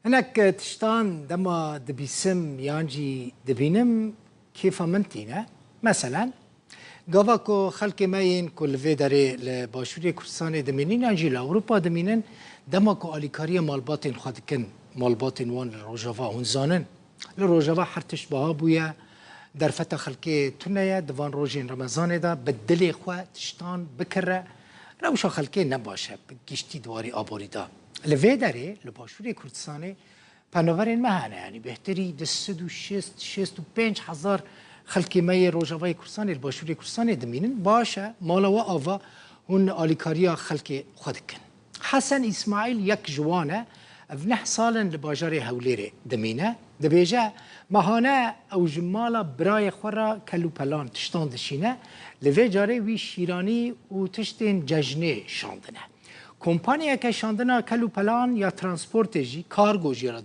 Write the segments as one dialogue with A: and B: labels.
A: هناك تشتان دما دبيسم يانجي دبينم كيف منتينا مثلا قافاكو خلق ماين كل في داري لباشوري كردستان دمينين يانجي لأوروبا دمينين دماكو أليكارية مالباتين خادكن مالباتين وان لروجافا هنزانن لروجافا حرتش بها بويا درفتا خلقي تنيا دوان روجين رمضان دا بدلي خوا تشتان بكرة روشا خلقي نباشه بگشتي دواري آبوري دا لفي داري لباشوري كردستاني پناورين مهانه يعني بهتري دستو شست و پنج هزار خلقي ماي روجافاي كردستاني الباشوري كردستاني دمينن باشه مالا و آوا هن آليكاريا خلقي خودكن حسن إسماعيل يك جوانه افنح سالن لباجاري هوليري دمينه دبيجا مهانه او جمالا براي خورا كلو بلان تشتان دشينه لوي جاري وي شيراني و تشتين ججنه شاندنه كومبانيا که شاندنا کلو پلان یا ترانسپورت جی کارگو جی را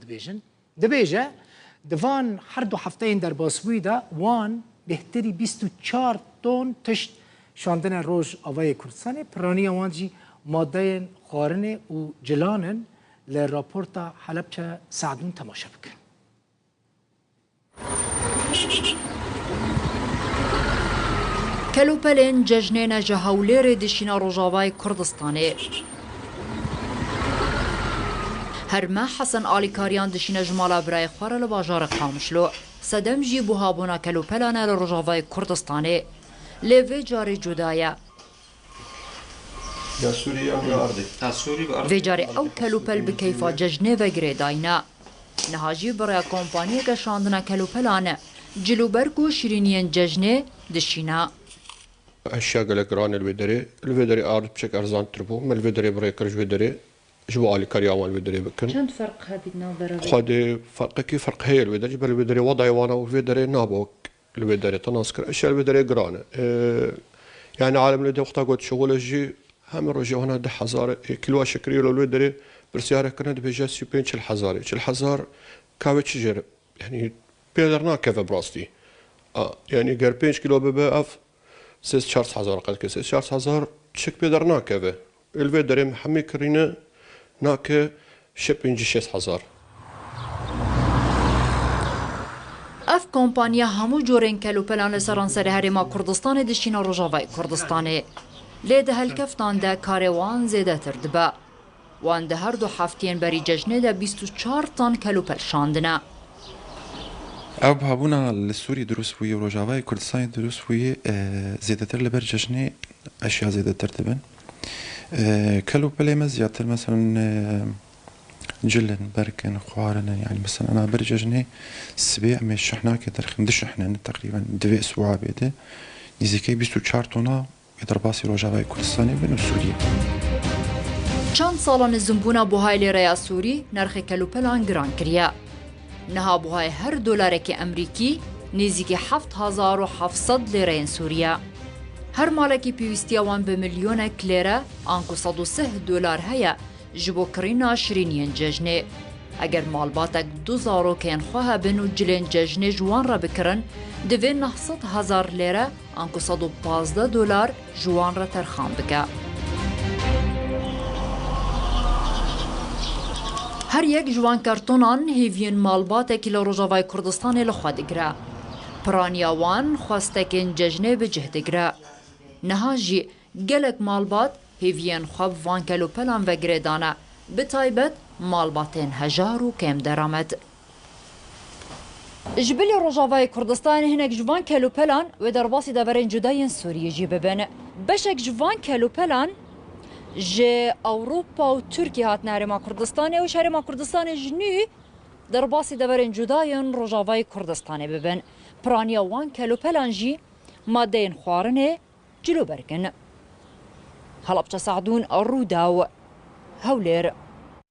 A: دبیجه دوان هر دو هفته این در باسوی دا وان بهتری 24 تن تشت شاندنا روز آوای کردستان پرانی وان جی ماده خارنه و جلانن لراپورتا حلبچه سعدون تماشا بکن
B: کلو پلین ججنه جهولیر دشینا روجاوای کردستانه هرما حسن آلیکاریان دشینه جمالا برای خواره لباجار قامشلو صدم جی بوهابونا کلو پلانه لروجاوای کردستانه لیوی جاری جدایه
C: یا سوری یا أرضي
B: وی جاری او کلو پل بکیفا ججنه و گریداینا نهاجی برای کمپانی که شاندنا کلو پلانه جلوبرگو شیرینین ججنه دشینه
C: أشياء قالك ران الفيدري أرض بشكل أرزان تربو ما الفيدري بريكرج فيدري جوا على كريام الفيدري بكن
B: چند فرق هذه نظرة
C: خد فرق كيف فرق هي الفيدري جبل الفيدري وضعي وانا والفيدري نابوك الفيدري تناسكر أشياء الفيدري قرانة يعني عالم اللي وقتها قلت شغل جي هم رجع هنا ده حزار كيلو شكري لو الفيدري برسيارة كنا بيجا سيبين شل حزاري شل حزار كاوتش جرب يعني بيقدرنا كيف براستي يعني قر 5 كيلو ببقف 6000 قد كسي 6000 تشك بيدرنا كذا الفيدري محمي كرينا ناك شبين 6000
B: اف کمپانیا همو جورین کلو پلان سرانسر هرما کردستان دشینا روجاوای کردستانه لیده هلکفتان ده کاروان زیده تردبه وان ده هر دو هفتین بری ججنه ده 24 تن کلو پل شاندنه
D: أو بهابونا السوري دروس ويا وروجافاي كردستان دروس ويا زيادة لبرججني أشياء زيادة ترتبن كلو بلا مزيات مثلا جلن بركن خوارن يعني مثلا أنا برججني سبيع مش شحنا كده خندش احنا تقريبا 2 أسبوع بيده نزيكي 24 طنا يضرب باسي روجافاي كردستاني بين سوريا
B: چند سالان الزنبونا بوهاي لريا سوري نرخ كلو بلان جران كريا نها بوهای هر دلار که امریکی نزدیک 7700 لیره سوریه هر مالکی پیوستی وان به میلیون لیره آنکو 103 دلار هیا جبو کرینا شرینین ججنه اگر مالباتک 2000 کن خواه بنو جلین ججنه جوان را بکرن دوین 900,000 لیره آنکو 115 دلار جوان را ترخان بکه هر یک جوان کارتونان هیوین مالبات کیلو روجاوای کردستان لخوا دگره پرانیاوان خواستکن ججنه به جه دگره نها جی گلک مالبات هیوین خواب وان کلو پلان و گردانه به تایبت مالباتین هجار و کم درامد جبلی روجاوای کردستان هنک جوان کلو پلان و در باسی دورین جداین سوریه جی ببینه بشک جوان کلو پلان جه اوروپا و ترکیه هات نهرما کردستانه و شهرما کردستان جنوی در باسی دورین جداین روجاوای کردستانه ببین پرانیا وان کلو پلانجی ماده خوارنه جلو برکن حلب سعدون الروداو هولير